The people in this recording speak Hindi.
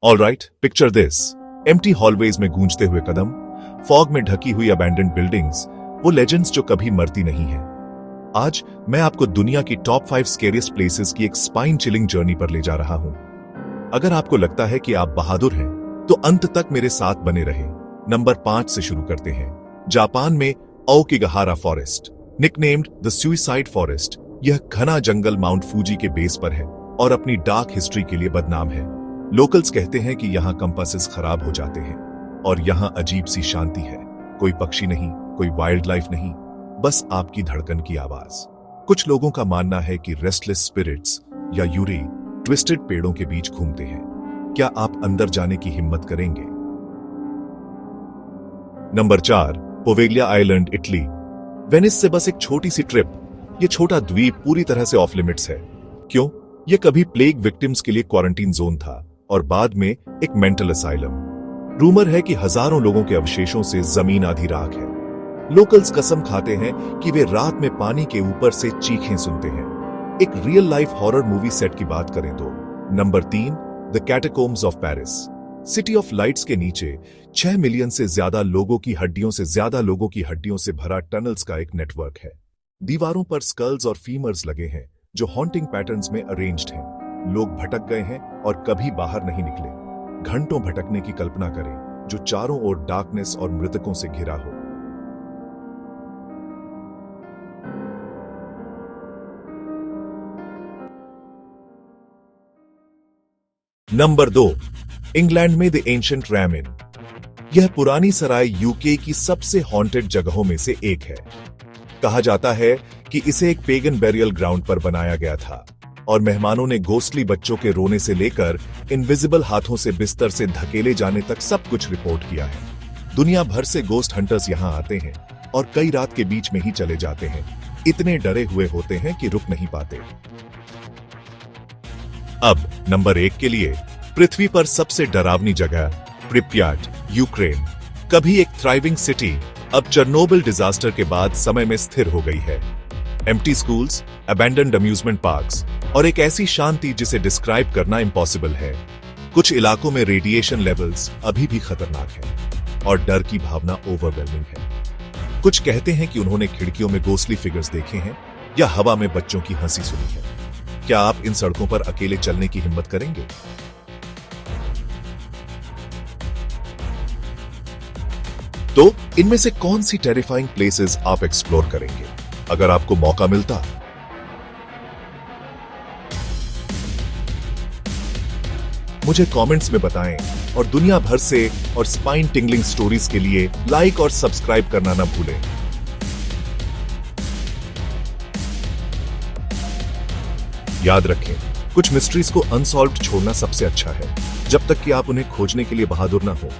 All right, picture this. Empty hallways में गूंजते हुए कदम, फॉग में ढकी हुई अबैंडन्ड बिल्डिंग्स, वो लेजेंड्स जो कभी मरती नहीं है। आज मैं आपको दुनिया की टॉप 5 स्केरियस्ट प्लेसेस की एक स्पाइन चिलिंग जर्नी पर ले जा रहा हूं। अगर आपको लगता है कि आप बहादुर हैं, तो अंत तक मेरे साथ बने रहें। नंबर 5 से शुरू करते हैं। जापान में Aokigahara forest, nicknamed the suicide forest. यह घना जंगल माउंट फूजी के बेस पर है और अपनी डार्क हिस्ट्री के लिए बदनाम है। लोकल्स कहते हैं कि यहां कंपासेस खराब हो जाते हैं और यहां अजीब सी शांति है। कोई पक्षी नहीं, कोई वाइल्ड लाइफ नहीं, बस आपकी धड़कन की आवाज। कुछ लोगों का मानना है कि रेस्टलेस स्पिरिट्स या यूरी ट्विस्टेड पेड़ों के बीच घूमते हैं। क्या आप अंदर जाने की हिम्मत करेंगे? Number 4, Poveglia island, Italy. Venice से बस एक छोटी सी ट्रिप। यह छोटा द्वीप पूरी तरह से ऑफ लिमिट्स है। क्यों? यह कभी प्लेग विक्टिम्स के लिए क्वारंटीन जोन था और बाद में एक मेंटल असाइलम। रूमर है कि हजारों लोगों के अवशेषों से जमीन आधी राख है। लोकल्स कसम खाते हैं कि वे रात में पानी के ऊपर से चीखें सुनते हैं। एक real life horror movie set की बात करें तो। Number 3, the catacombs of Paris. City of lights के नीचे 6 मिलियन से ज्यादा लोगों की हड्डियों से भरा टनल्स का एक नेटवर्क है। दीवारों पर स्कल्स और फीमर्स लगे हैं जो हॉन्टिंग पैटर्न्स में अरेंज्ड हैं। लोग भटक गए हैं और कभी बाहर नहीं निकले। घंटों भटकने की कल्पना करें, जो चारों ओर डार्कनेस और मृतकों से घिरा हो। नंबर 2, इंग्लैंड में द एंशिएंट रैम इन। यह पुरानी सराय यूके की सबसे हॉन्टेड जगहों में से एक है। कहा जाता है कि इसे एक पेगन बेरियल ग्राउंड पर बनाया गया था और मेहमानों ने गोस्टली बच्चों के रोने से लेकर इनविजिबल हाथों से बिस्तर से धकेले जाने तक सब कुछ रिपोर्ट किया है। दुनिया भर से गोस्ट हंटर्स यहां आते हैं और कई रात के बीच में ही चले जाते हैं। इतने डरे हुए होते हैं कि रुक नहीं पाते। अब नंबर 1 के लिए, पृथ्वी पर सबसे डरावनी जगह, प्रिप्याट, यूक्रेन। कभी एक थ्राइविंग सिटी, अब चेरनोबिल डिजास्टर के बाद समय में स्थिर हो गई है। Empty schools, abandoned amusement parks और एक ऐसी शांति जिसे डिस्क्राइब करना इम्पॉसिबल है। कुछ इलाकों में रेडिएशन लेवल्स अभी भी खतरनाक हैं और डर की भावना ओवरवेलमिंग है। कुछ कहते हैं कि उन्होंने खिड़कियों में गोस्टली फिगर्स देखे हैं या हवा में बच्चों की हंसी सुनी है। क्या आप इन सड़कों पर अकेले चलने की हिम्मत करेंगे? तो इनमें से कौन सी टेरिफाइंग प्लेसेस आप एक्सप्लोर करेंगे अगर आपको मौका मिलता? मुझे कमेंट्स में बताएं और दुनिया भर से और स्पाइन टिंगलिंग स्टोरीज के लिए लाइक और सब्सक्राइब करना ना भूलें। याद रखें, कुछ मिस्ट्रीज को अनसॉल्व्ड छोड़ना सबसे अच्छा है, जब तक कि आप उन्हें खोजने के लिए बहादुर ना हो।